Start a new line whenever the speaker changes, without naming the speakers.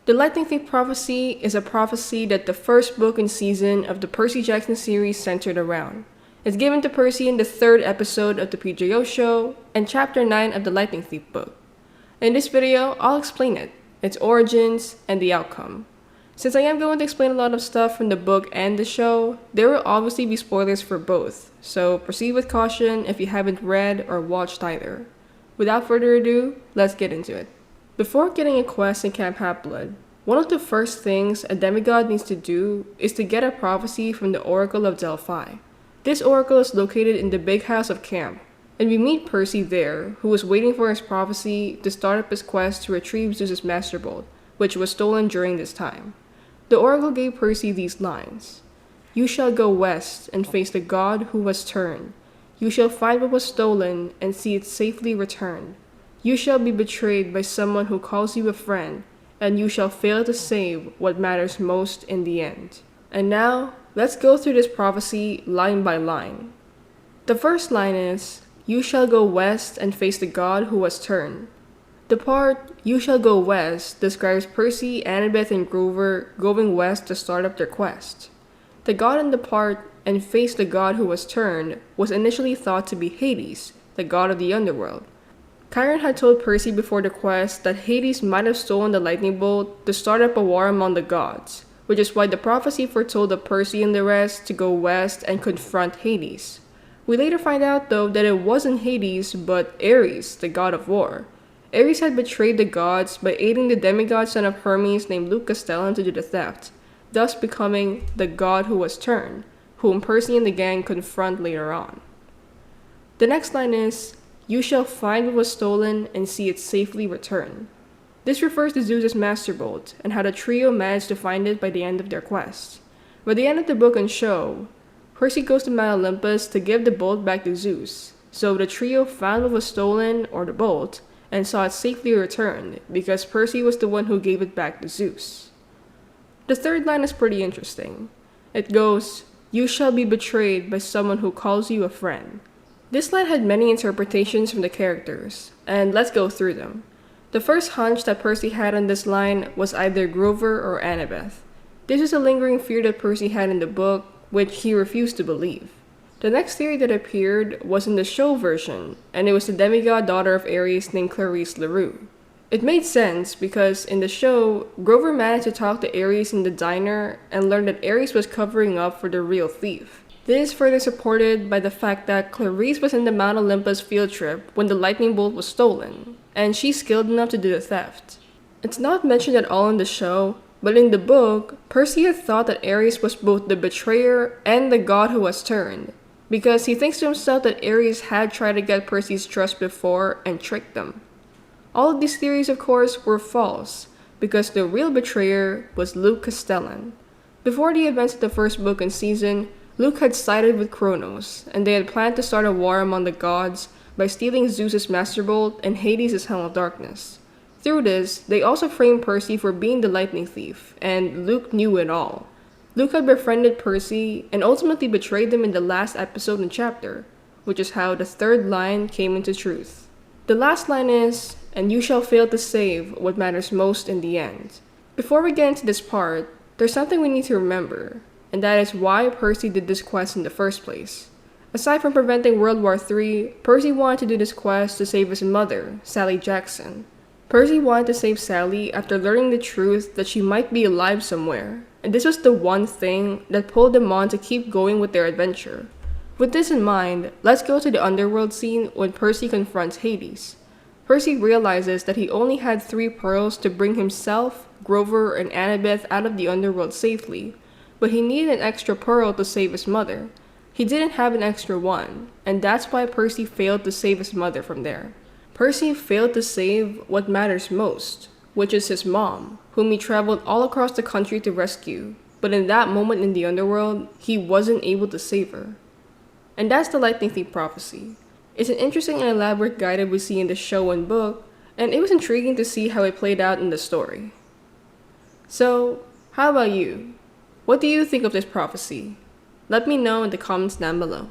The Lightning Thief prophecy is a prophecy that the first book and season of the Percy Jackson series centered around. It's given to Percy in the 3rd episode of the PJO show and chapter 9 of the Lightning Thief book. In this video, I'll explain it, its origins, and the outcome. Since I am going to explain a lot of stuff from the book and the show, there will obviously be spoilers for both, so proceed with caution if you haven't read or watched either. Without further ado, let's get into it. Before getting a quest in Camp Half-Blood, one of the first things a demigod needs to do is to get a prophecy from the Oracle of Delphi. This oracle is located in the big house of Camp, and we meet Percy there, who is waiting for his prophecy to start up his quest to retrieve Zeus's Master Bolt, which was stolen during this time. The oracle gave Percy these lines: "You shall go west and face the god who was turned. You shall find what was stolen and see it safely returned. You shall be betrayed by someone who calls you a friend, and you shall fail to save what matters most in the end." And now, let's go through this prophecy line by line. The first line is, "You shall go west and face the god who was turned." The part, "You shall go west," describes Percy, Annabeth, and Grover going west to start up their quest. The god in the part, "and face the god who was turned," was initially thought to be Hades, the god of the underworld. Chiron had told Percy before the quest that Hades might have stolen the lightning bolt to start up a war among the gods, which is why the prophecy foretold of Percy and the rest to go west and confront Hades. We later find out though that it wasn't Hades but Ares, the god of war. Ares had betrayed the gods by aiding the demigod son of Hermes named Luke Castellan to do the theft, thus becoming the god who was turned, whom Percy and the gang confront later on. The next line is, "You shall find what was stolen and see it safely return." This refers to Zeus's Master Bolt and how the trio managed to find it by the end of their quest. By the end of the book and show, Percy goes to Mount Olympus to give the bolt back to Zeus, so the trio found what was stolen, or the bolt, and saw it safely returned because Percy was the one who gave it back to Zeus. The third line is pretty interesting. It goes, "You shall be betrayed by someone who calls you a friend." This line had many interpretations from the characters, and let's go through them. The first hunch that Percy had on this line was either Grover or Annabeth. This is a lingering fear that Percy had in the book, which he refused to believe. The next theory that appeared was in the show version, and it was the demigod daughter of Ares named Clarisse LaRue. It made sense because in the show, Grover managed to talk to Ares in the diner and learned that Ares was covering up for the real thief. This is further supported by the fact that Clarisse was in the Mount Olympus field trip when the lightning bolt was stolen, and she's skilled enough to do the theft. It's not mentioned at all in the show, but in the book, Percy had thought that Ares was both the betrayer and the god who was turned, because he thinks to himself that Ares had tried to get Percy's trust before and tricked them. All of these theories, of course, were false, because the real betrayer was Luke Castellan. Before the events of the first book and season, Luke had sided with Kronos, and they had planned to start a war among the gods by stealing Zeus's Master Bolt and Hades' Helm of Darkness. Through this, they also framed Percy for being the lightning thief, and Luke knew it all. Luke had befriended Percy and ultimately betrayed them in the last episode and chapter, which is how the third line came into truth. The last line is, "And you shall fail to save what matters most in the end." Before we get into this part, there's something we need to remember, and that is why Percy did this quest in the first place. Aside from preventing World War III, Percy wanted to do this quest to save his mother, Sally Jackson. Percy wanted to save Sally after learning the truth that she might be alive somewhere, and this was the one thing that pulled them on to keep going with their adventure. With this in mind, let's go to the underworld scene when Percy confronts Hades. Percy realizes that he only had 3 pearls to bring himself, Grover, and Annabeth out of the underworld safely, but he needed an extra pearl to save his mother. He didn't have an extra one, and that's why Percy failed to save his mother from there. Percy failed to save what matters most, which is his mom, whom he traveled all across the country to rescue, but in that moment in the underworld, he wasn't able to save her. And that's the Lightning Thief prophecy. It's an interesting and elaborate guide that we see in the show and book, and it was intriguing to see how it played out in the story. So, how about you? What do you think of this prophecy? Let me know in the comments down below.